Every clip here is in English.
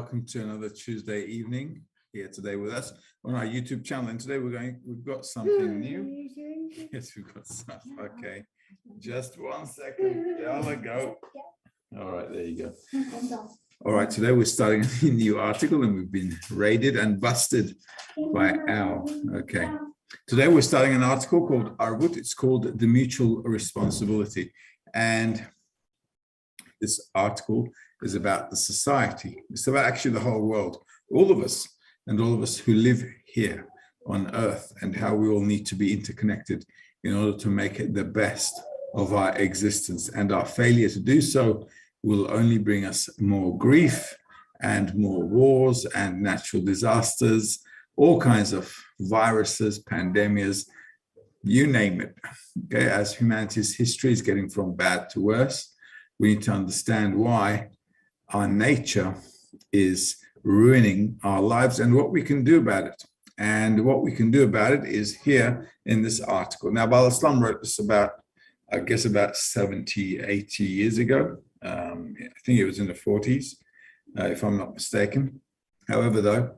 welcome to another Tuesday evening here today with us on our YouTube channel. And today we've got something new. Yes, we've got stuff. Okay, just 1 second. Yeah, I'll let go. All right, there you go. All right, today we're starting a new article and we've been raided and busted by Al. Okay, today we're starting an article called Arvut. It's called The Mutual Responsibility. And this article is about the society. It's about actually the whole world, all of us who live here on earth, and how we all need to be interconnected in order to make it the best of our existence. And our failure to do so will only bring us more grief and more wars and natural disasters, all kinds of viruses, pandemics, you name it. Okay, as humanity's history is getting from bad to worse, we need to understand why our nature is ruining our lives and what we can do about it. And what we can do about it is here in this article. Now, Baal Islam wrote this about 70, 80 years ago. I think it was in the 40s, if I'm not mistaken. However, though,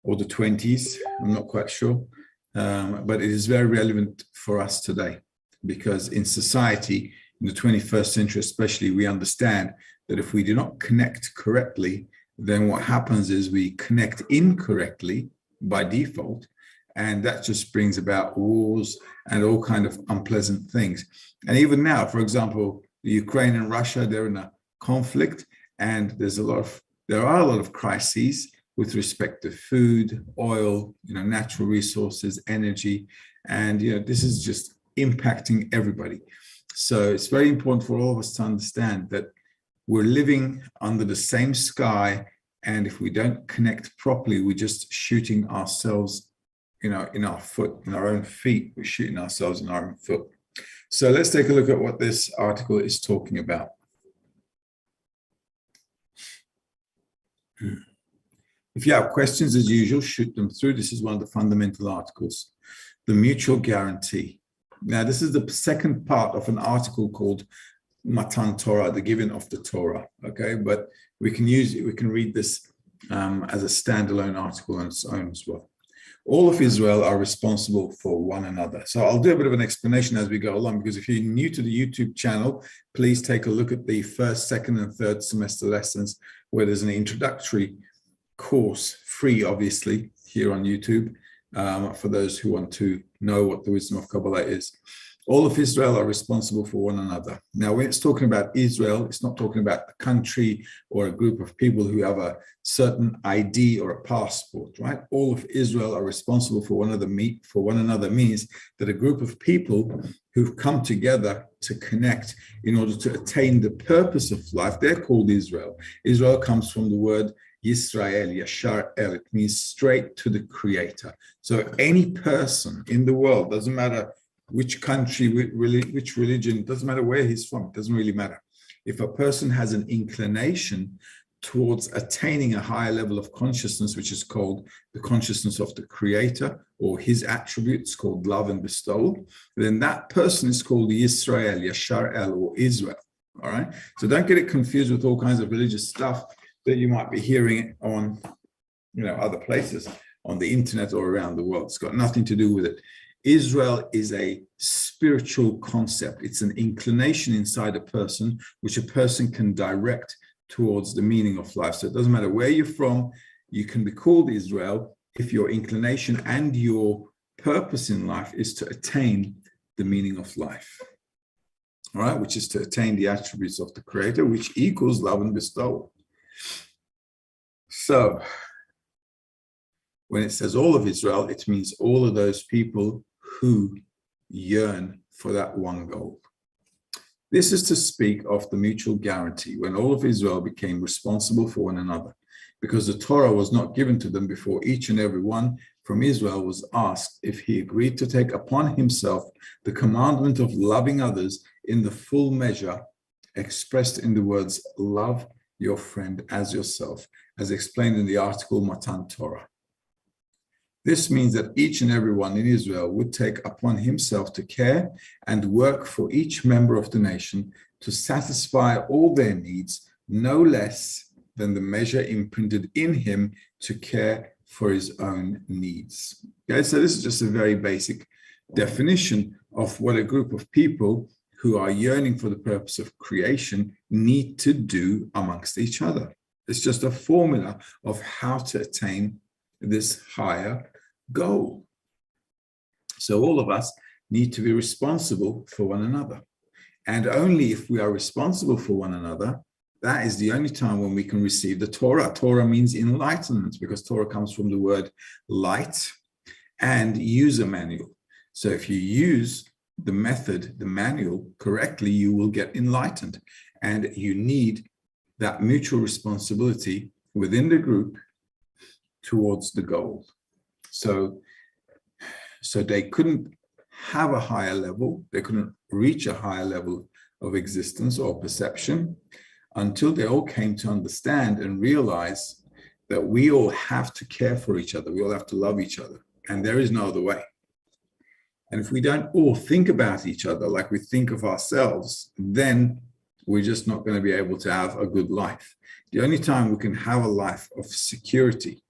or the 20s, I'm not quite sure. But it is very relevant for us today, because in society, in the 21st century especially, we understand that if we do not connect correctly, then what happens is we connect incorrectly by default, and that just brings about wars and all kind of unpleasant things. And even now, for example, the Ukraine and Russia, they're in a conflict, and there are a lot of crises with respect to food, oil, natural resources, energy, and this is just impacting everybody. So it's very important for all of us to understand that we're living under the same sky, and if we don't connect properly, we're just shooting ourselves, in our foot, in our own feet. We're shooting ourselves in our own foot. So let's take a look at what this article is talking about. If you have questions, as usual, shoot them through. This is one of the fundamental articles, the mutual guarantee. Now, this is the second part of an article called Matan Torah, the giving of the Torah. Okay, but we can read this as a standalone article on its own as well. All of Israel are responsible for one another. So I'll do a bit of an explanation as we go along, because if you're new to the YouTube channel, please take a look at the first, second, and third semester lessons, where there's an introductory course, free, obviously, here on YouTube, for those who want to know what the wisdom of Kabbalah is. All of Israel are responsible for one another. Now, when it's talking about Israel, it's not talking about a country or a group of people who have a certain ID or a passport, right? All of Israel are responsible for one another means that a group of people who've come together to connect in order to attain the purpose of life, they're called Israel. Israel comes from the word Yisrael, Yashar El. It means straight to the Creator. So any person in the world, doesn't matter which country, which religion, doesn't matter where he's from, it doesn't really matter. If a person has an inclination towards attaining a higher level of consciousness, which is called the consciousness of the Creator, or his attributes called love and bestowal, then that person is called Yisrael, Yashar El, or Israel. All right. So don't get it confused with all kinds of religious stuff that you might be hearing on, other places, on the internet or around the world. It's got nothing to do with it. Israel is a spiritual concept. It's an inclination inside a person, which a person can direct towards the meaning of life. So it doesn't matter where you're from, you can be called Israel if your inclination and your purpose in life is to attain the meaning of life. All right, which is to attain the attributes of the Creator, which equals love and bestowal. So when it says all of Israel, it means all of those people who yearn for that one goal. This is to speak of the mutual guarantee when all of Israel became responsible for one another, because the Torah was not given to them before each and every one from Israel was asked if he agreed to take upon himself the commandment of loving others in the full measure expressed in the words, love your friend as yourself, as explained in the article Matan Torah. This means that each and every one in Israel would take upon himself to care and work for each member of the nation to satisfy all their needs no less than the measure imprinted in him to care for his own needs. Okay, so this is just a very basic definition of what a group of people who are yearning for the purpose of creation need to do amongst each other. It's just a formula of how to attain this higher goal. So all of us need to be responsible for one another. And only if we are responsible for one another, that is the only time when we can receive the Torah. Torah means enlightenment, because Torah comes from the word light and user manual. So if you use the method, the manual correctly, you will get enlightened. And you need that mutual responsibility within the group towards the goal. So they couldn't have a higher level, they couldn't reach a higher level of existence or perception until they all came to understand and realize that we all have to care for each other, we all have to love each other, and there is no other way. And if we don't all think about each other like we think of ourselves, then we're just not going to be able to have a good life. The only time we can have a life of security,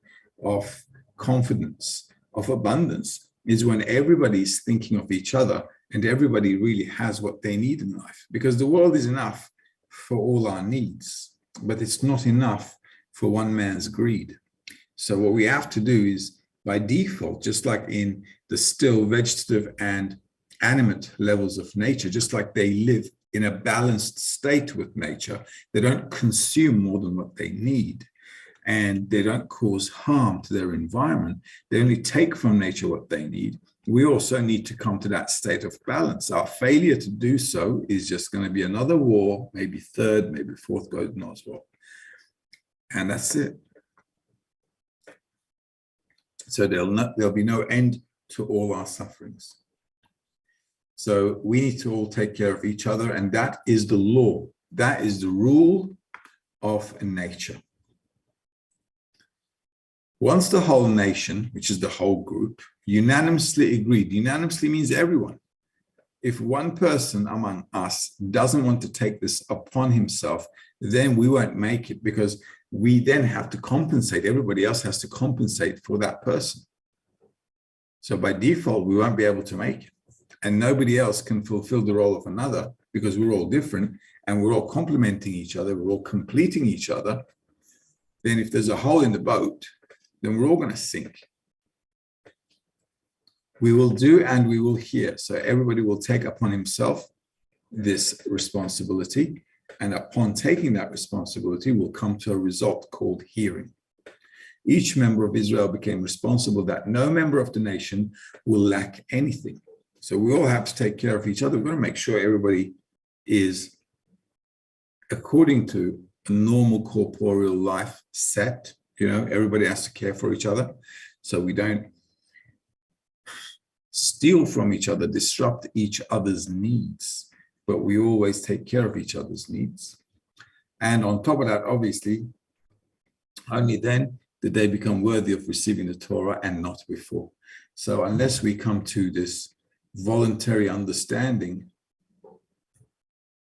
of confidence, of abundance is when everybody's thinking of each other and everybody really has what they need in life. Because the world is enough for all our needs, but it's not enough for one man's greed. So what we have to do is, by default, just like in the still, vegetative, and animate levels of nature, just like they live in a balanced state with nature, they don't consume more than what they need, and they don't cause harm to their environment. They only take from nature what they need. We also need to come to that state of balance. Our failure to do so is just going to be another war, maybe third, maybe fourth, God knows what. And that's it. So there'll be no end to all our sufferings. So we need to all take care of each other, and that is the law. That is the rule of nature. Once the whole nation, which is the whole group, unanimously agreed, unanimously means everyone. If one person among us doesn't want to take this upon himself, then we won't make it, because we then have to compensate. Everybody else has to compensate for that person. So by default, we won't be able to make it. And nobody else can fulfill the role of another, because we're all different and we're all complementing each other, we're all completing each other. Then if there's a hole in the boat, then we're all going to sink. We will do and we will hear. So everybody will take upon himself this responsibility. And upon taking that responsibility, we'll come to a result called hearing. Each member of Israel became responsible that no member of the nation will lack anything. So we all have to take care of each other. We're going to make sure everybody is according to a normal corporeal life set. Everybody has to care for each other. So we don't steal from each other, disrupt each other's needs, but we always take care of each other's needs. And on top of that, obviously, only then did they become worthy of receiving the Torah, and not before. So unless we come to this voluntary understanding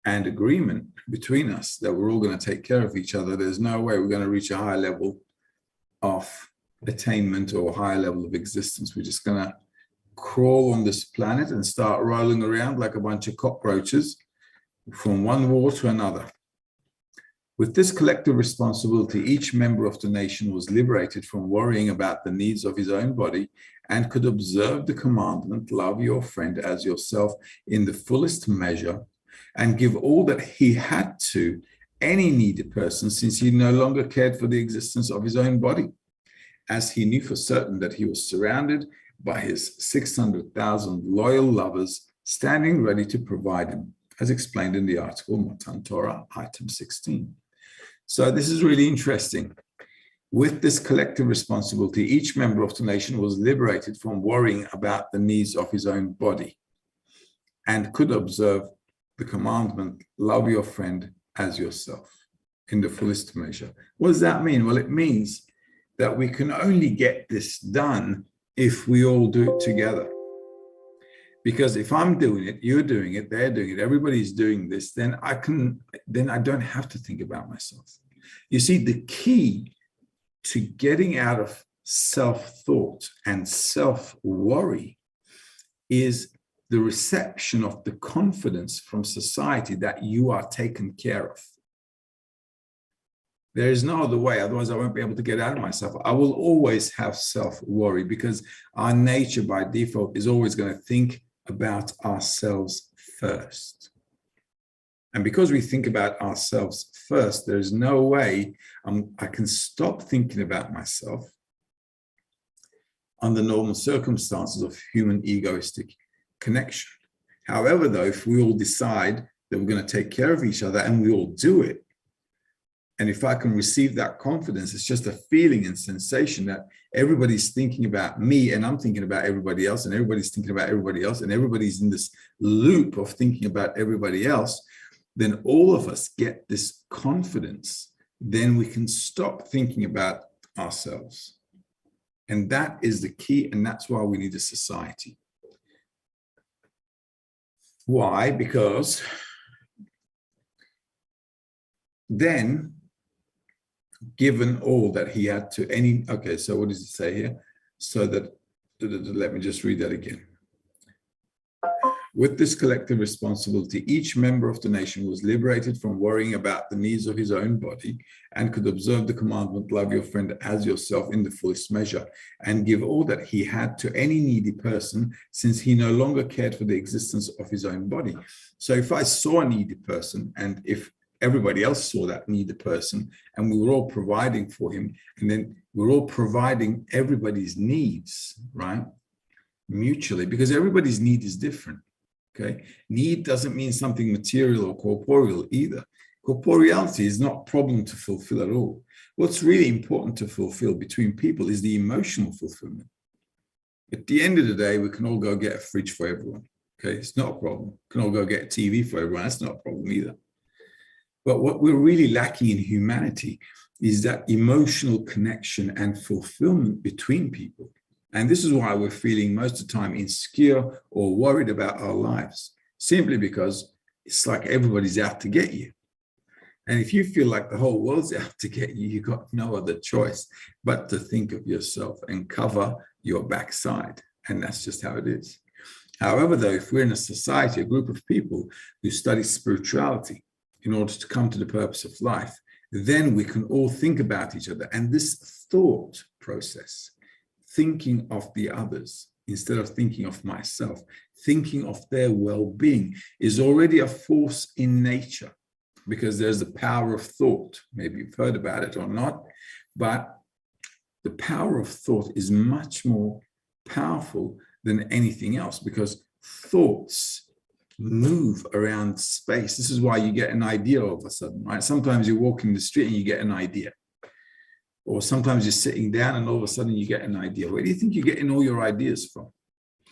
and agreement between us that we're all going to take care of each other, there's no way we're going to reach a higher level of attainment or a higher level of existence. We're just going to crawl on this planet and start rolling around like a bunch of cockroaches from one war to another. With this collective responsibility, each member of the nation was liberated from worrying about the needs of his own body and could observe the commandment, love your friend as yourself, in the fullest measure, and give all that he had to any needy person, since he no longer cared for the existence of his own body, as he knew for certain that he was surrounded by his 600,000 loyal lovers standing ready to provide him, as explained in the article Matan Torah, item 16. So this is really interesting. With this collective responsibility, each member of the nation was liberated from worrying about the needs of his own body and could observe the commandment, love your friend as yourself, in the fullest measure. What does that mean? Well, it means that we can only get this done if we all do it together. Because if I'm doing it, you're doing it, they're doing it, everybody's doing this, then I don't have to think about myself. You see, the key to getting out of self-thought and self-worry is the reception of the confidence from society that you are taken care of. There is no other way, otherwise I won't be able to get out of myself. I will always have self-worry because our nature by default is always going to think about ourselves first. And because we think about ourselves first, there's no way I can stop thinking about myself under normal circumstances of human egoistic connection. However, though, if we all decide that we're going to take care of each other and we all do it, and if I can receive that confidence, it's just a feeling and sensation that everybody's thinking about me and I'm thinking about everybody else and everybody's thinking about everybody else and everybody's in this loop of thinking about everybody else, then all of us get this confidence. Then we can stop thinking about ourselves. And that is the key, and that's why we need a society. Why? Because then, given all that he had to okay, so what does it say here? So that, let me just read that again. With this collective responsibility, each member of the nation was liberated from worrying about the needs of his own body and could observe the commandment, love your friend as yourself, in the fullest measure, and give all that he had to any needy person, since he no longer cared for the existence of his own body. So if I saw a needy person, and if everybody else saw that needy person, and we were all providing for him, and then we're all providing everybody's needs, right? Mutually, because everybody's need is different. Okay, need doesn't mean something material or corporeal either. Corporeality is not a problem to fulfill at all. What's really important to fulfill between people is the emotional fulfillment. At the end of the day, we can all go get a fridge for everyone. Okay, it's not a problem. We can all go get a TV for everyone. That's not a problem either. But what we're really lacking in humanity is that emotional connection and fulfillment between people. And this is why we're feeling most of the time insecure or worried about our lives, simply because it's like everybody's out to get you. And if you feel like the whole world's out to get you, you've got no other choice but to think of yourself and cover your backside. And that's just how it is. However, though, if we're in a society, a group of people who study spirituality in order to come to the purpose of life, then we can all think about each other. And this thought process, thinking of the others instead of thinking of myself, thinking of their well-being, is already a force in nature, because there's the power of thought. Maybe you've heard about it or not, but the power of thought is much more powerful than anything else, because thoughts move around space. This is why you get an idea all of a sudden, right? Sometimes you walk in the street and you get an idea. Or sometimes you're sitting down and all of a sudden you get an idea. Where do you think you're getting all your ideas from?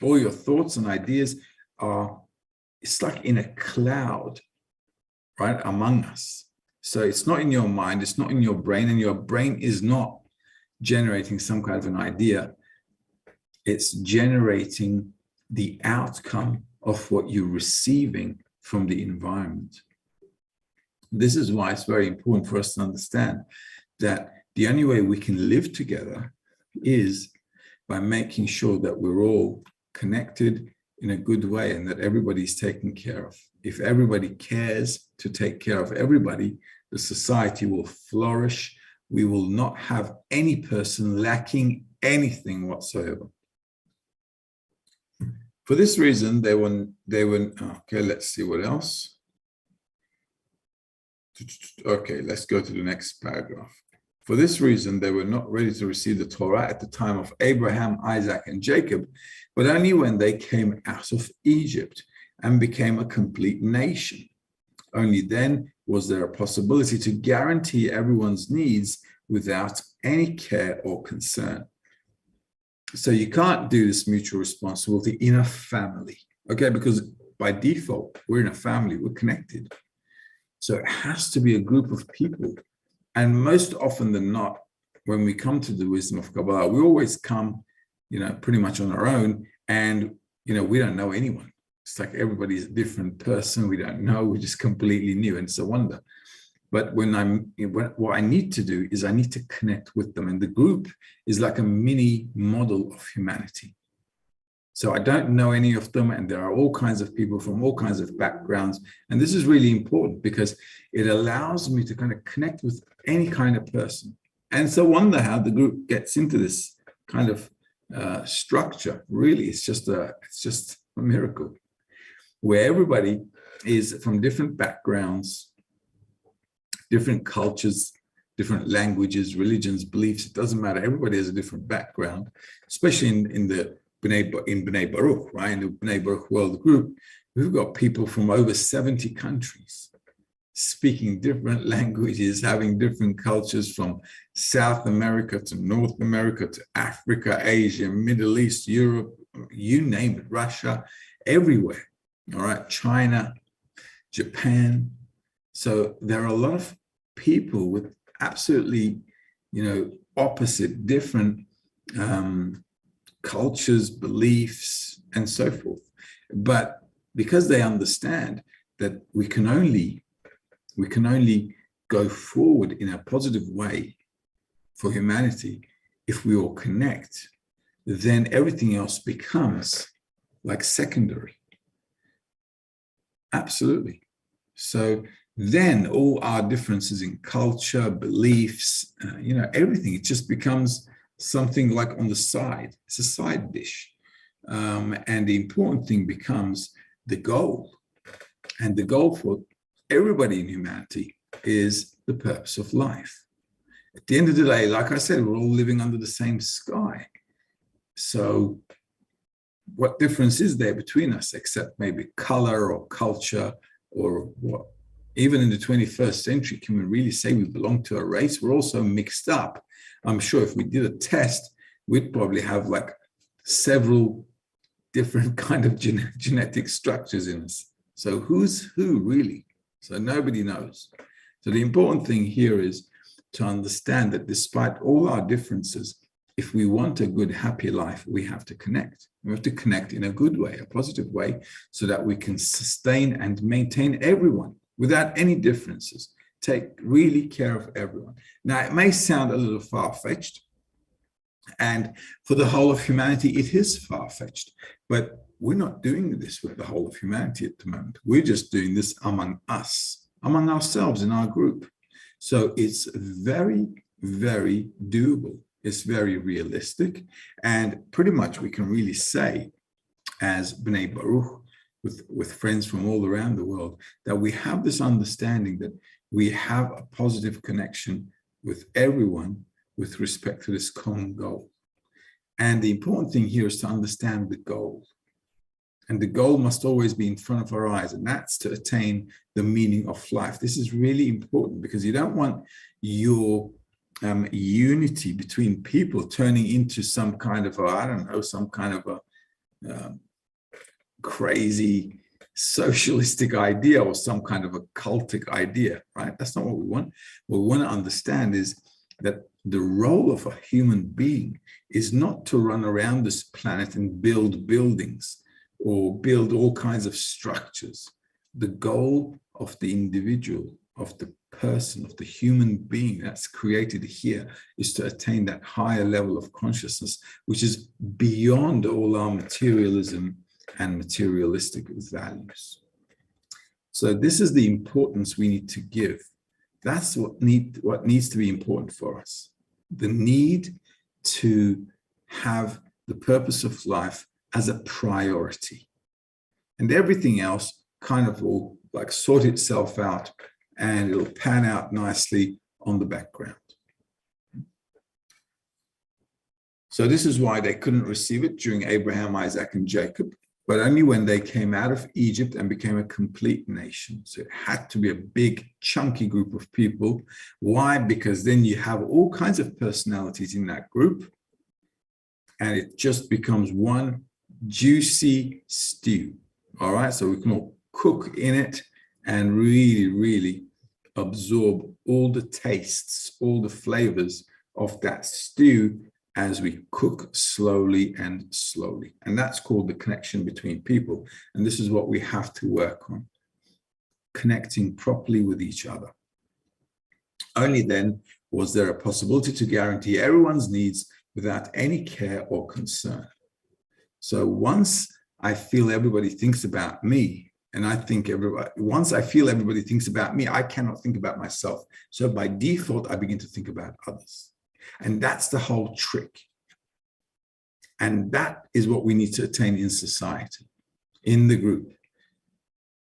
All your thoughts and ideas it's like in a cloud, right, among us. So it's not in your mind, it's not in your brain, and your brain is not generating some kind of an idea. It's generating the outcome of what you're receiving from the environment. This is why it's very important for us to understand that the only way we can live together is by making sure that we're all connected in a good way and that everybody's taken care of. If everybody cares to take care of everybody, the society will flourish. We will not have any person lacking anything whatsoever. For this reason, they were, okay, let's see what else. Okay, let's go to the next paragraph. For this reason, they were not ready to receive the Torah at the time of Abraham, Isaac, and Jacob, but only when they came out of Egypt and became a complete nation. Only then was there a possibility to guarantee everyone's needs without any care or concern. So you can't do this mutual responsibility in a family, okay? Because by default, we're in a family, we're connected. So it has to be a group of people. And most often than not, when we come to the wisdom of Kabbalah, we always come, pretty much on our own, and, we don't know anyone. It's like everybody's a different person. We don't know. We're just completely new, and it's a wonder. But what I need to do is I need to connect with them. And the group is like a mini model of humanity. So I don't know any of them, and there are all kinds of people from all kinds of backgrounds. And this is really important because it allows me to kind of connect with any kind of person. And it's a wonder how the group gets into this kind of structure. Really, it's just a miracle where everybody is from different backgrounds, different cultures, different languages, religions, beliefs. It doesn't matter. Everybody has a different background, especially in B'nai Baruch, right? In the B'nai Baruch World Group, we've got people from over 70 countries speaking different languages, having different cultures from South America to North America to Africa, Asia, Middle East, Europe, you name it, Russia, everywhere, all right? China, Japan. So there are a lot of people with absolutely, opposite, different cultures, beliefs, and so forth. But because they understand that we can only go forward in a positive way for humanity if we all connect, then everything else becomes like secondary. Absolutely. So then all our differences in culture, beliefs, everything, it just becomes something like on the side. It's a side dish. And the important thing becomes the goal. And the goal for everybody in humanity is the purpose of life. At the end of the day, like I said, we're all living under the same sky. So what difference is there between us except maybe color or culture or what? Even in the 21st century, can we really say we belong to a race? We're all so mixed up. I'm sure if we did a test, we'd probably have like several different kind of genetic structures in us. So who's who really? So nobody knows. So the important thing here is to understand that despite all our differences, if we want a good, happy life, we have to connect. We have to connect in a good way, a positive way, so that we can sustain and maintain everyone without any differences. Take really care of everyone. Now, it may sound a little far-fetched, and for the whole of humanity, it is far-fetched, but we're not doing this with the whole of humanity at the moment. We're just doing this among us, among ourselves in our group. So it's very, very doable. It's very realistic. And pretty much we can really say, as B'nai Baruch, with friends from all around the world, that we have this understanding that we have a positive connection with everyone with respect to this common goal. And the important thing here is to understand the goal. And the goal must always be in front of our eyes, and that's to attain the meaning of life. This is really important because you don't want your unity between people turning into some kind of some kind of a crazy socialistic idea or some kind of a cultic idea, right? That's not what we want. What we want to understand is that the role of a human being is not to run around this planet and build buildings or build all kinds of structures. The goal of the individual, of the person, of the human being that's created here is to attain that higher level of consciousness, which is beyond all our materialism and materialistic values. So this is the importance we need to give. That's what needs to be important for us. The need to have the purpose of life as a priority. And everything else kind of will like sort itself out and it'll pan out nicely on the background. So this is why they couldn't receive it during Abraham, Isaac, and Jacob, but only when they came out of Egypt and became a complete nation. So it had to be a big, chunky group of people. Why? Because then you have all kinds of personalities in that group, and it just becomes one juicy stew. All right, so we can all cook in it and really, really absorb all the tastes, all the flavors of that stew as we cook slowly and slowly. And that's called the connection between people. And this is what we have to work on, connecting properly with each other. Only then was there a possibility to guarantee everyone's needs without any care or concern. So once I feel everybody thinks about me, and once I feel everybody thinks about me, I cannot think about myself. So by default, I begin to think about others. And that's the whole trick. And that is what we need to attain in society, in the group.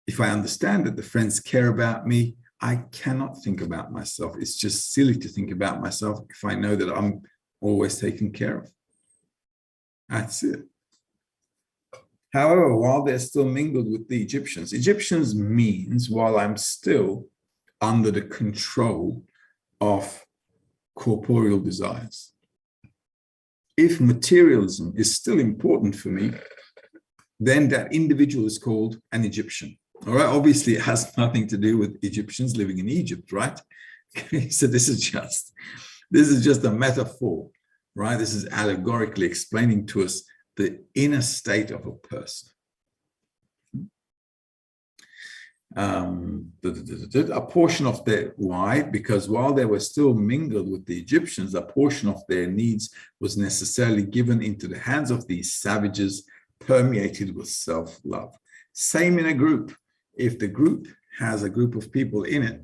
If I understand that the friends care about me, I cannot think about myself. It's just silly to think about myself if I know that I'm always taken care of. That's it. However, while they're still mingled with the Egyptians means while I'm still under the control of corporeal desires. If materialism is still important for me, then that individual is called an Egyptian. All right, obviously it has nothing to do with Egyptians living in Egypt, right? Okay, so this is just a metaphor, right? This is allegorically explaining to us the inner state of a person. A portion of their, why? Because while they were still mingled with the Egyptians, a portion of their needs was necessarily given into the hands of these savages, permeated with self-love. Same in a group. If the group has a group of people in it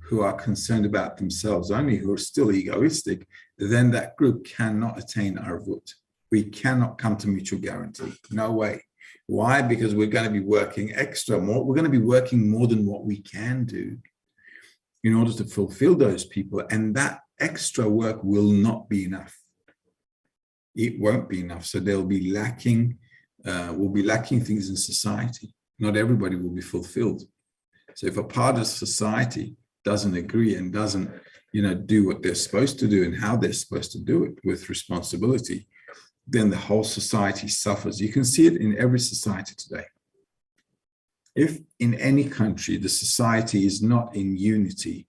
who are concerned about themselves only, who are still egoistic, then that group cannot attain Arvut. We cannot come to mutual guarantee. No way. Why? Because we're going to be working more. We're going to be working more than what we can do in order to fulfill those people. And that extra work will not be enough. It won't be enough. So we'll be lacking things in society. Not everybody will be fulfilled. So if a part of society doesn't agree and doesn't, do what they're supposed to do and how they're supposed to do it with responsibility, then the whole society suffers. You can see it in every society today. If in any country the society is not in unity,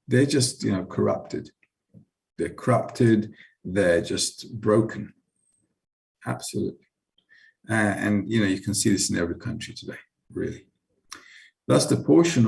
they're just, corrupted. They're corrupted. They're just broken. Absolutely. And you can see this in every country today, really. Thus, the portion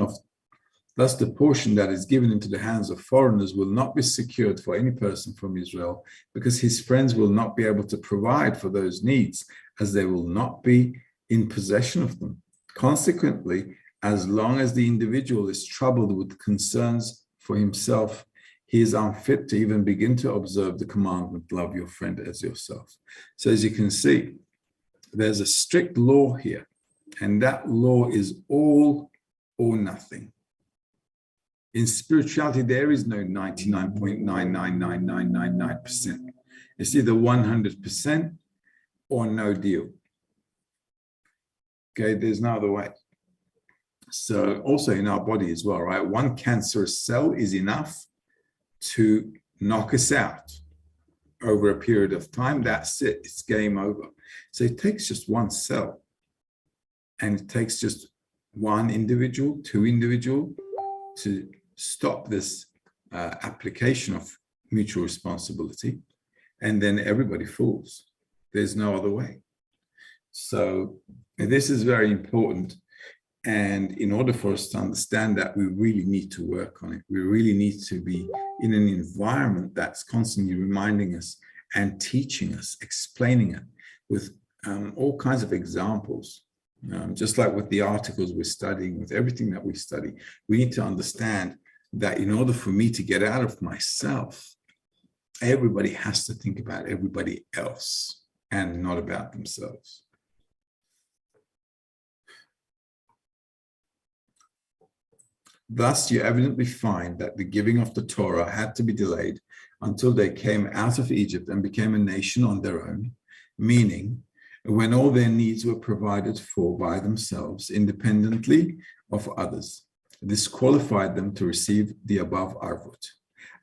that is given into the hands of foreigners will not be secured for any person from Israel, because his friends will not be able to provide for those needs, as they will not be in possession of them. Consequently, as long as the individual is troubled with concerns for himself, he is unfit to even begin to observe the commandment, love your friend as yourself. So as you can see, there's a strict law here, and that law is all or nothing. In spirituality, there is no 99.999999%. It's either 100% or no deal. Okay, there's no other way. So also in our body as well, right? One cancerous cell is enough to knock us out over a period of time. That's it, it's game over. So it takes just one cell, and it takes just one individual, two individuals to stop this application of mutual responsibility, and then everybody falls. There's no other way. So this is very important. And in order for us to understand that, we really need to work on it. We really need to be in an environment that's constantly reminding us and teaching us, explaining it with all kinds of examples. Just like with the articles we're studying, with everything that we study, we need to understand that in order for me to get out of myself, everybody has to think about everybody else and not about themselves. Thus, you evidently find that the giving of the Torah had to be delayed until they came out of Egypt and became a nation on their own, meaning when all their needs were provided for by themselves, independently of others. This qualified them to receive the above Arvut.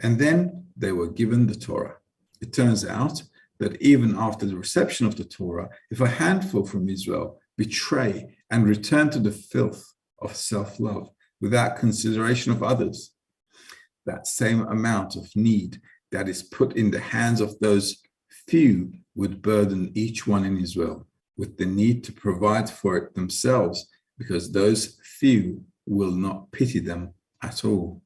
And then they were given the Torah. It turns out that even after the reception of the Torah, if a handful from Israel betray and return to the filth of self-love without consideration of others, that same amount of need that is put in the hands of those few would burden each one in Israel with the need to provide for it themselves, because those few will not pity them at all.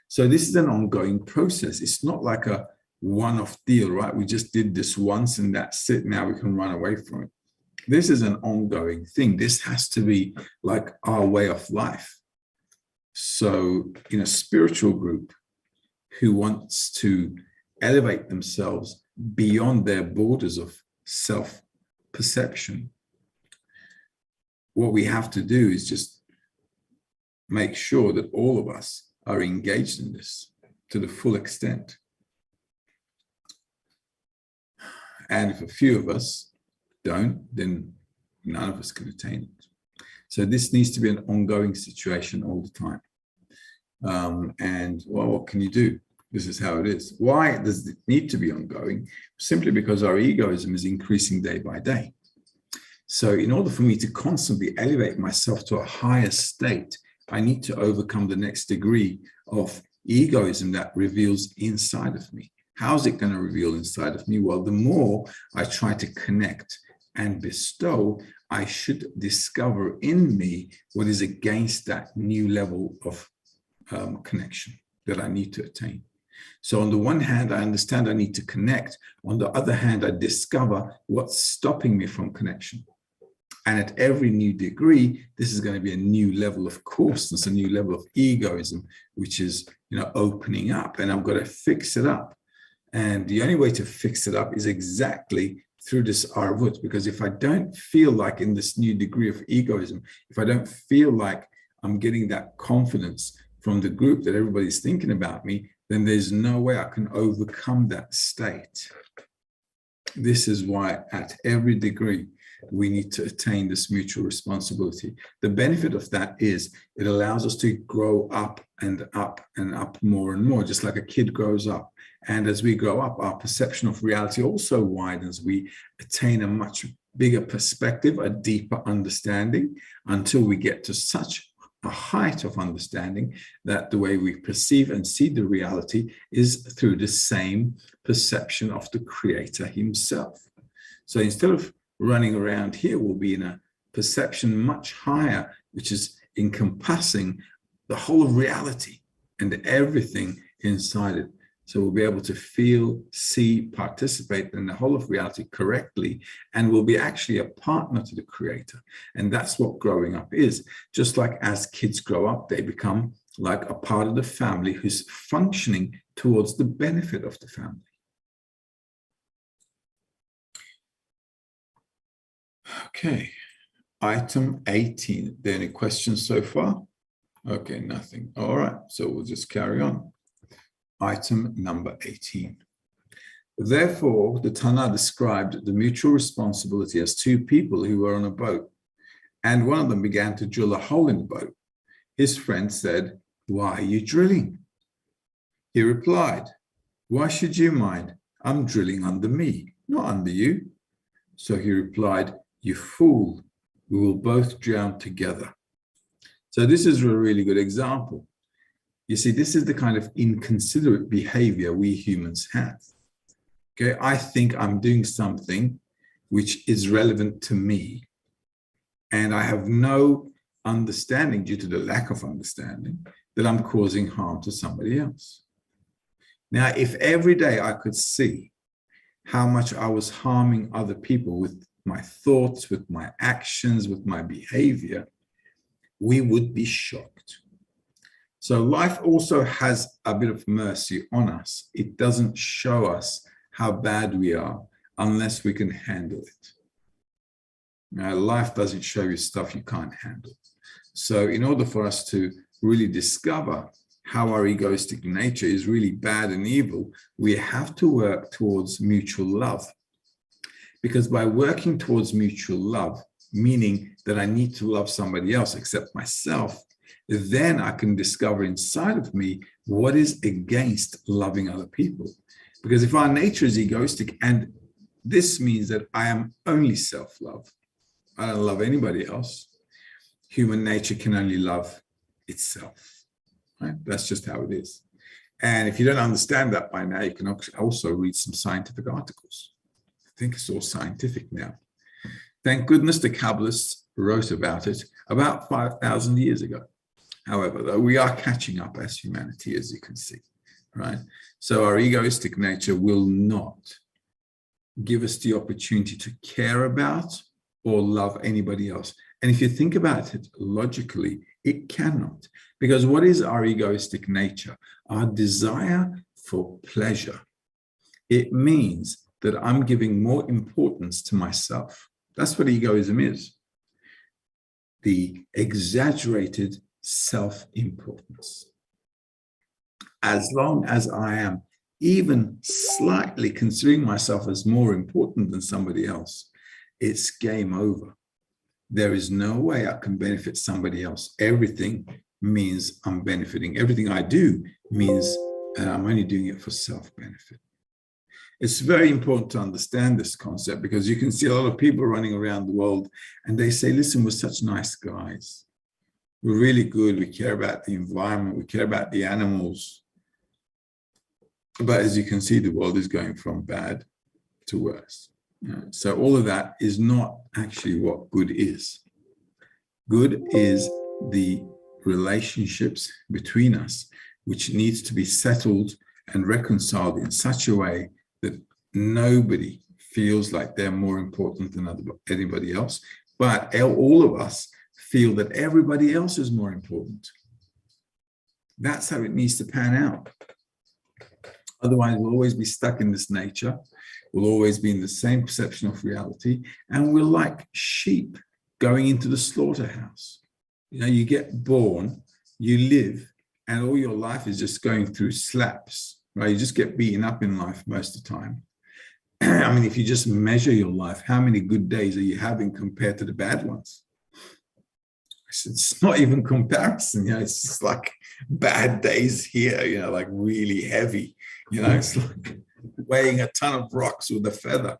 So this is an ongoing process. It's not like a one-off deal, right? We just did this once and that's it. Now we can run away from it. This is an ongoing thing. This has to be like our way of life. So in a spiritual group who wants to elevate themselves beyond their borders of self-perception, what we have to do is just make sure that all of us are engaged in this to the full extent. And if a few of us don't, then none of us can attain it. So this needs to be an ongoing situation all the time. And well, what can you do? This is how it is. Why does it need to be ongoing? Simply because our egoism is increasing day by day. So in order for me to constantly elevate myself to a higher state, I need to overcome the next degree of egoism that reveals inside of me. How's it going to reveal inside of me? Well, the more I try to connect and bestow, I should discover in me what is against that new level of connection that I need to attain. So on the one hand, I understand I need to connect. On the other hand, I discover what's stopping me from connection. And at every new degree, this is going to be a new level of coarseness, a new level of egoism, which is, opening up, and I've got to fix it up. And the only way to fix it up is exactly through this Arvut, because if I don't feel like in this new degree of egoism, if I don't feel like I'm getting that confidence from the group that everybody's thinking about me, then there's no way I can overcome that state. This is why at every degree, we need to attain this mutual responsibility. The benefit of that is it allows us to grow up and up and up more and more, just like a kid grows up. And as we grow up, our perception of reality also widens. We attain a much bigger perspective, a deeper understanding, until we get to such a height of understanding that the way we perceive and see the reality is through the same perception of the Creator himself. So instead of running around here, we'll be in a perception much higher, which is encompassing the whole of reality and everything inside it. So we'll be able to feel, see, participate in the whole of reality correctly, and we'll be actually a partner to the Creator. And that's what growing up is. Just like as kids grow up, they become like a part of the family who's functioning towards the benefit of the family. Okay, item 18. Are there any questions so far? Okay, nothing. All right, so we'll just carry on. Item number 18. Therefore, the Tana described the mutual responsibility as two people who were on a boat, and one of them began to drill a hole in the boat. His friend said, "Why are you drilling?" He replied, "Why should you mind? I'm drilling under me, not under you." So he replied, "You fool, we will both drown together." So this is a really good example. You see, this is the kind of inconsiderate behavior we humans have. Okay, I think I'm doing something which is relevant to me, and I have no understanding, due to the lack of understanding, that I'm causing harm to somebody else. Now, if every day I could see how much I was harming other people with my thoughts, with my actions, with my behavior, we would be shocked. So life also has a bit of mercy on us. It doesn't show us how bad we are unless we can handle it. Now, life doesn't show you stuff you can't handle. So in order for us to really discover how our egoistic nature is really bad and evil, we have to work towards mutual love. Because by working towards mutual love, meaning that I need to love somebody else except myself, then I can discover inside of me what is against loving other people. Because if our nature is egoistic, and this means that I am only self-love, I don't love anybody else, human nature can only love itself. Right? That's just how it is. And if you don't understand that by now, you can also read some scientific articles. I think it's all scientific now. Thank goodness the Kabbalists wrote about it about 5,000 years ago. However, though, we are catching up as humanity, as you can see, right? So our egoistic nature will not give us the opportunity to care about or love anybody else. And if you think about it logically, it cannot. Because what is our egoistic nature? Our desire for pleasure. It means that I'm giving more importance to myself. That's what egoism is. The exaggerated self-importance. As long as I am even slightly considering myself as more important than somebody else, it's game over. There is no way I can benefit somebody else. Everything means I'm benefiting. Everything I do means I'm only doing it for self-benefit. It's very important to understand this concept because you can see a lot of people running around the world and they say, listen, we're such nice guys. We're really good. We care about the environment. We care about the animals. But as you can see, the world is going from bad to worse. So all of that is not actually what good is. Good is the relationships between us, which needs to be settled and reconciled in such a way that nobody feels like they're more important than anybody else, but all of us feel that everybody else is more important. That's how it needs to pan out. Otherwise, we'll always be stuck in this nature. We'll always be in the same perception of reality. And we're like sheep going into the slaughterhouse. You know, you get born, you live, and all your life is just going through slaps, right? You just get beaten up in life most of the time. I mean, if you just measure your life, how many good days are you having compared to the bad ones? It's not even comparison, you know, it's just like bad days here, you know, like really heavy, you know, it's like weighing a ton of rocks with a feather.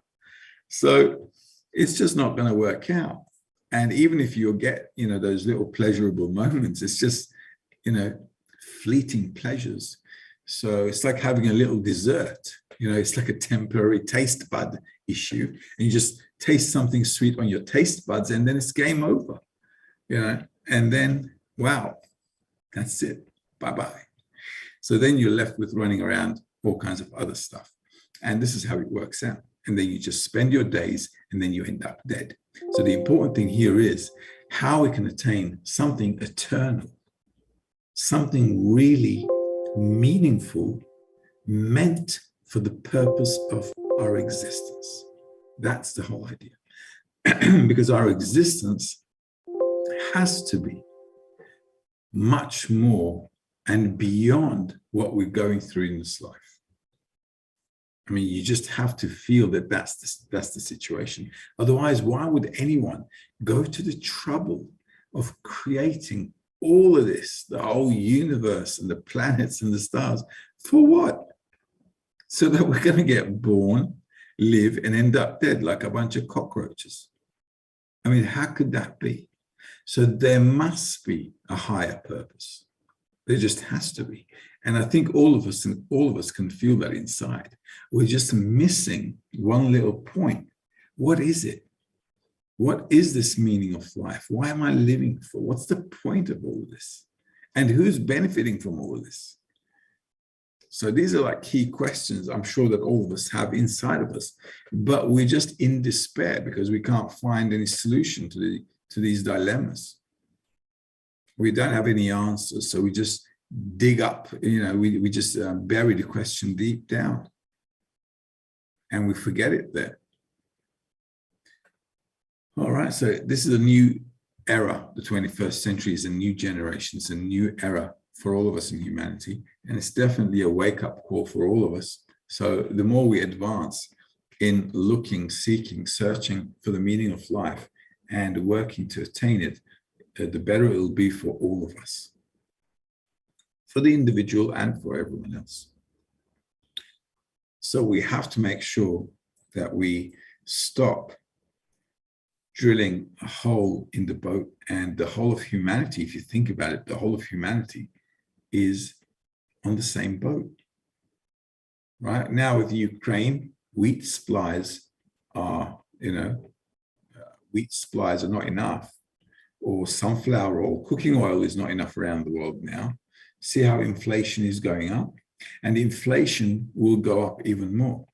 So it's just not going to work out. And even if you get, you know, those little pleasurable moments, it's just, you know, fleeting pleasures. So it's like having a little dessert, you know, it's like a temporary taste bud issue. And you just taste something sweet on your taste buds and then it's game over. You know, and then, wow, that's it. Bye-bye. So then you're left with running around all kinds of other stuff. And this is how it works out. And then you just spend your days and then you end up dead. So the important thing here is how we can attain something eternal, something really meaningful, meant for the purpose of our existence. That's the whole idea. Because our existence has to be much more and beyond what we're going through in this life. I mean, you just have to feel that that's the situation. Otherwise, why would anyone go to the trouble of creating all of this, the whole universe and the planets and the stars, for what? So that we're going to get born, live, and end up dead like a bunch of cockroaches. I mean, how could that be? So there must be a higher purpose. There just has to be. And I think all of us can feel that inside. We're just missing one little point. What is it? What is this meaning of life? Why am I living for? What's the point of all of this? And who's benefiting from all of this? So these are like key questions I'm sure that all of us have inside of us, but we're just in despair because we can't find any solution to these dilemmas. We don't have any answers, so we just dig up, you know, we just bury the question deep down and we forget it there. All right, so this is a new era. The 21st century is a new generation. It's a new era for all of us in humanity, and it's definitely a wake-up call for all of us. So the more we advance in looking, seeking, searching for the meaning of life and working to attain it, the better it will be for all of us, for the individual and for everyone else. So we have to make sure that we stop drilling a hole in the boat, and the whole of humanity, if you think about it, the whole of humanity is on the same boat. Right now with Ukraine, wheat supplies are not enough, or sunflower oil, cooking oil is not enough around the world now. See how inflation is going up, and inflation will go up even more.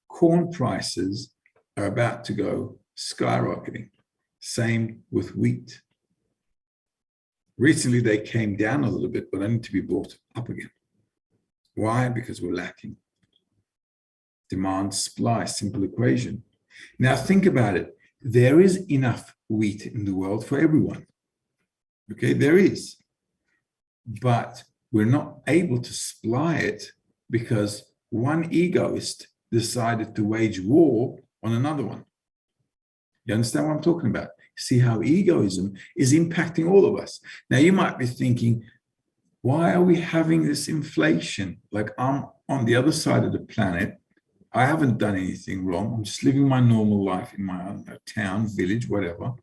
Corn prices are about to go skyrocketing. Same with wheat. Recently, they came down a little bit, but only to be brought up again. Why? Because we're lacking. Demand, supply, simple equation. Now think about it. There is enough wheat in the world for everyone. Okay, there is. But we're not able to supply it because one egoist decided to wage war on another one. You understand what I'm talking about? See how egoism is impacting all of us. Now you might be thinking, why are we having this inflation? Like, I'm on the other side of the planet. I haven't done anything wrong. I'm just living my normal life in my own town, village, whatever.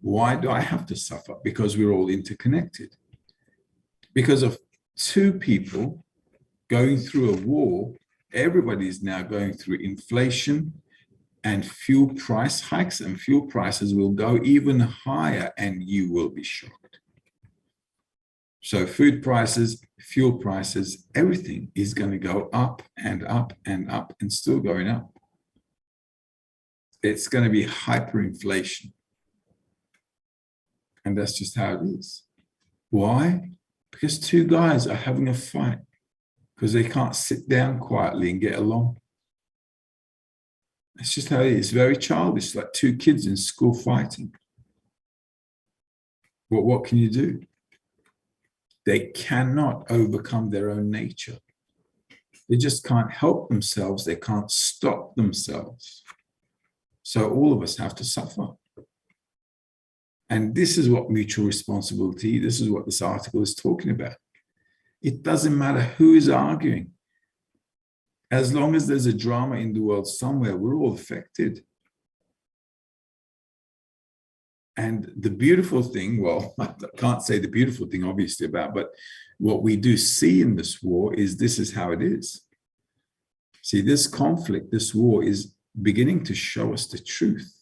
Why do I have to suffer? Because we're all interconnected. Because of two people going through a war, everybody's now going through inflation and fuel price hikes, and fuel prices will go even higher, and you will be shocked. So food prices, fuel prices, everything is going to go up and up and up and still going up. It's going to be hyperinflation. And that's just how it is. Why? Because two guys are having a fight because they can't sit down quietly and get along. That's just how it is. It's very childish, like two kids in school fighting. What can you do? They cannot overcome their own nature. They just can't help themselves. They can't stop themselves. So all of us have to suffer. And this is what mutual responsibility, this is what this article is talking about. It doesn't matter who is arguing. As long as there's a drama in the world somewhere, we're all affected. And the beautiful thing, well, I can't say the beautiful thing obviously about, but what we do see in this war is this is how it is. See, this conflict, this war is beginning to show us the truth,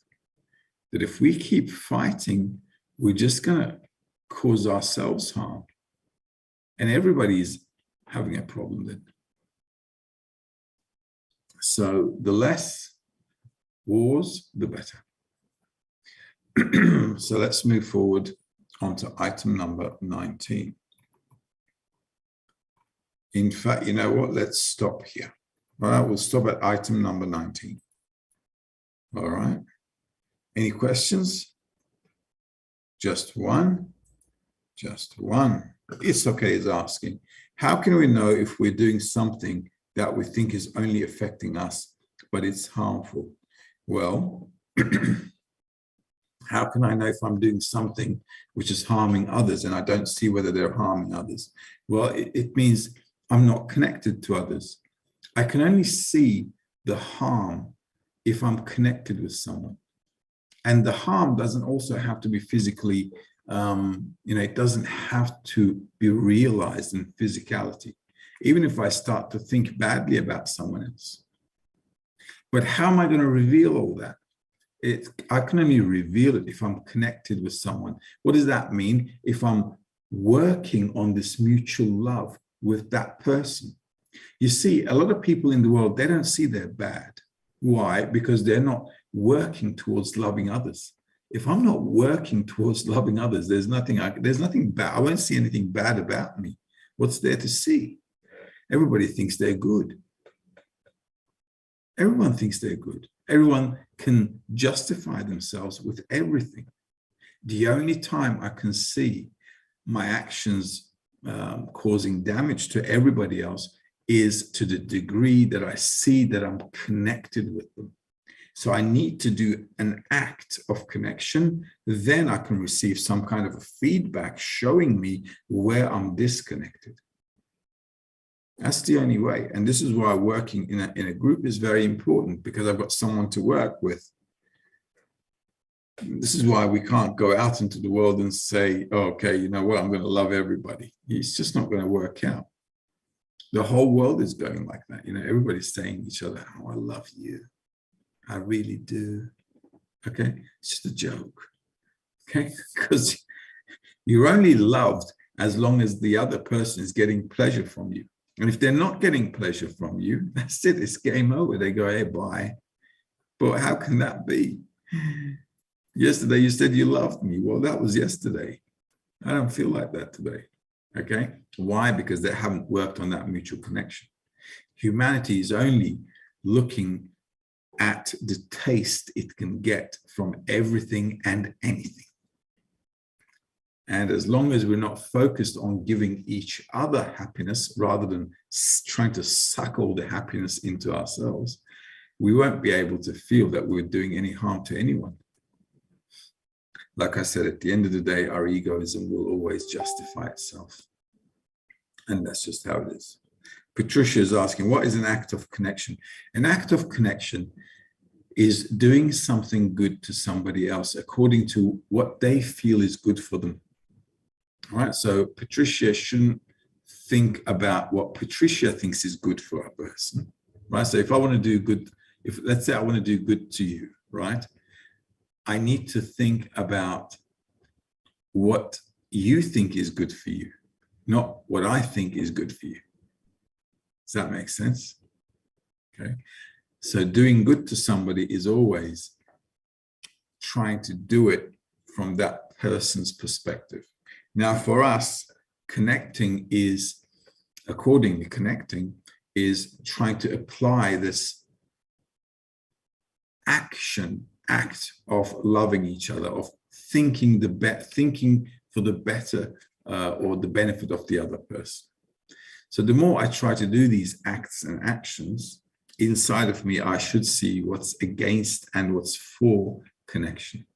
that if we keep fighting, we're just going to cause ourselves harm. And everybody's having a problem then. So the less wars, the better. So let's move forward onto item number 19. In fact, you know what? Let's stop here. All right, we'll stop at item number 19. All right. Any questions? Just one? Just one. It's okay is asking. How can we know if we're doing something that we think is only affecting us, but it's harmful? Well, how can I know if I'm doing something which is harming others and I don't see whether they're harming others? Well, it means I'm not connected to others. I can only see the harm if I'm connected with someone. And the harm doesn't also have to be physically, it doesn't have to be realized in physicality, even if I start to think badly about someone else. But how am I going to reveal all that? I can only reveal it if I'm connected with someone. What does that mean? If I'm working on this mutual love with that person. You see, a lot of people in the world, they don't see they're bad. Why? Because they're not working towards loving others. If I'm not working towards loving others, there's nothing bad. I won't see anything bad about me. What's there to see? Everybody thinks they're good. Everyone thinks they're good. Everyone can justify themselves with everything. The only time I can see my actions causing damage to everybody else is to the degree that I see that I'm connected with them. So I need to do an act of connection. Then I can receive some kind of a feedback showing me where I'm disconnected. That's the only way. And this is why working in a group is very important, because I've got someone to work with. This is why we can't go out into the world and say, oh, okay, you know what, I'm going to love everybody. It's just not going to work out. The whole world is going like that. Everybody's saying to each other, oh, I love you. I really do. Okay? It's just a joke. Okay? Because you're only loved as long as the other person is getting pleasure from you. And if they're not getting pleasure from you, that's it. It's game over. They go, hey, bye. But how can that be? Yesterday you said you loved me. Well, that was yesterday. I don't feel like that today. Okay? Why? Because they haven't worked on that mutual connection. Humanity is only looking at the taste it can get from everything and anything. And as long as we're not focused on giving each other happiness rather than trying to suck all the happiness into ourselves, we won't be able to feel that we're doing any harm to anyone. Like I said, at the end of the day, our egoism will always justify itself. And that's just how it is. Patricia is asking, what is an act of connection? An act of connection is doing something good to somebody else according to what they feel is good for them. All right, so Patricia shouldn't think about what Patricia thinks is good for a person, right? So if I want to do good, let's say I want to do good to you, right? I need to think about what you think is good for you, not what I think is good for you. Does that make sense? Okay. So doing good to somebody is always trying to do it from that person's perspective. Now, for us, connecting is trying to apply this act of loving each other, of thinking for the better or the benefit of the other person. So the more I try to do these acts and actions, inside of me, I should see what's against and what's for connection.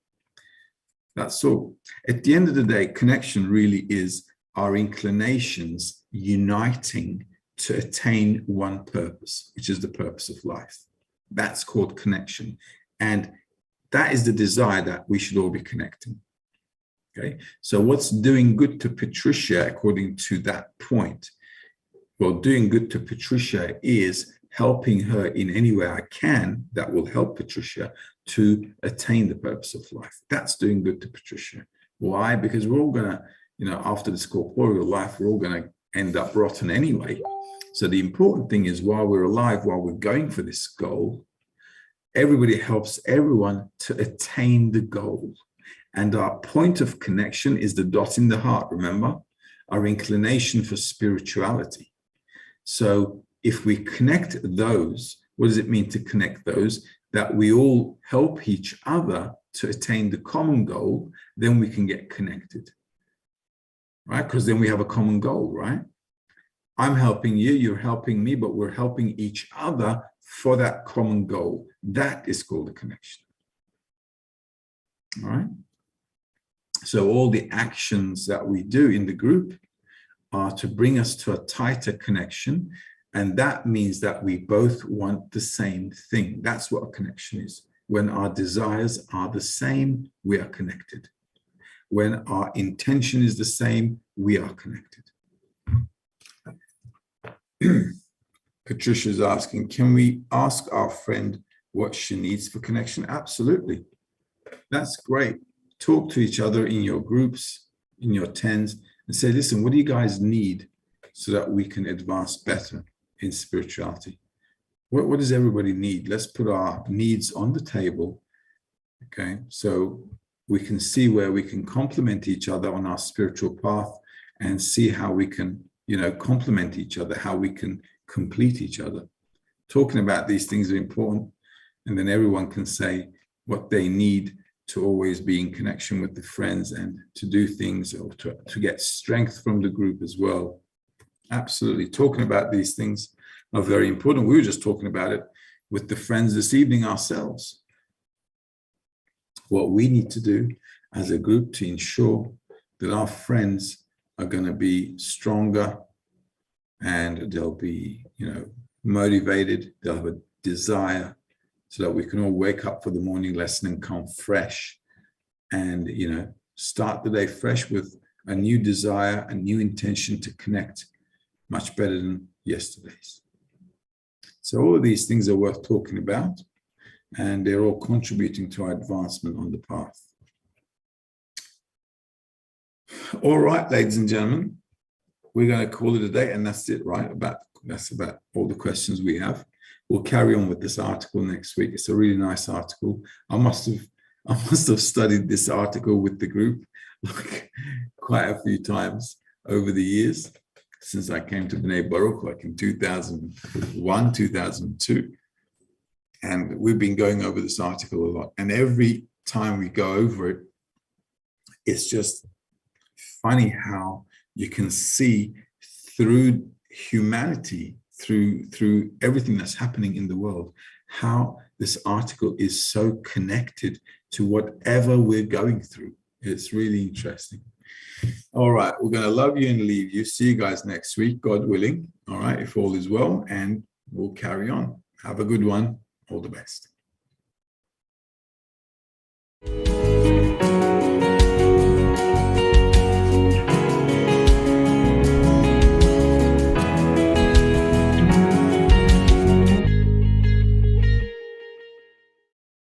That's all. At the end of the day, connection really is our inclinations uniting to attain one purpose, which is the purpose of life. That's called connection. And that is the desire that we should all be connecting. Okay. So what's doing good to Patricia according to that point? Well, doing good to Patricia is helping her in any way I can that will help Patricia to attain the purpose of life. That's doing good to Patricia. Why? Because we're all going to, after this corporeal life, we're all going to end up rotten anyway. So the important thing is while we're alive, while we're going for this goal, everybody helps everyone to attain the goal. And our point of connection is the dot in the heart, remember? Our inclination for spirituality. So if we connect those, what does it mean to connect those? That we all help each other to attain the common goal, then we can get connected, right? Because then we have a common goal, right? I'm helping you, you're helping me, but we're helping each other for that common goal. That is called a connection, all right? So all the actions that we do in the group are to bring us to a tighter connection. And that means that we both want the same thing. That's what a connection is. When our desires are the same, we are connected. When our intention is the same, we are connected. Patricia's asking, can we ask our friend what she needs for connection? Absolutely. That's great. Talk to each other in your groups, in your tens, and say, listen, what do you guys need so that we can advance better in spirituality? What does everybody need? Let's put our needs on the table, okay? So we can see where we can complement each other on our spiritual path and see how we can, complement each other, how we can complete each other. Talking about these things are important, and then everyone can say what they need to always be in connection with the friends and to do things or to get strength from the group as well. Absolutely. Talking about these things are very important. We were just talking about it with the friends this evening ourselves. What we need to do as a group to ensure that our friends are going to be stronger and they'll be, motivated, they'll have a desire so that we can all wake up for the morning lesson and come fresh and, start the day fresh with a new desire, a new intention to connect much better than, yesterday's. So all of these things are worth talking about, and they're all contributing to our advancement on the path. All right, ladies and gentlemen, we're going to call it a day, and that's it, right? That's about all the questions we have. We'll carry on with this article next week. It's a really nice article. I must have studied this article with the group like quite a few times over the years since I came to B'nai Baruch, like in 2001, 2002. And we've been going over this article a lot. And every time we go over it, it's just funny how you can see through humanity, through everything that's happening in the world, how this article is so connected to whatever we're going through. It's really interesting. All right, we're going to love you and leave you. See you guys next week, God willing. All right, if all is well, and we'll carry on. Have a good one. All the best.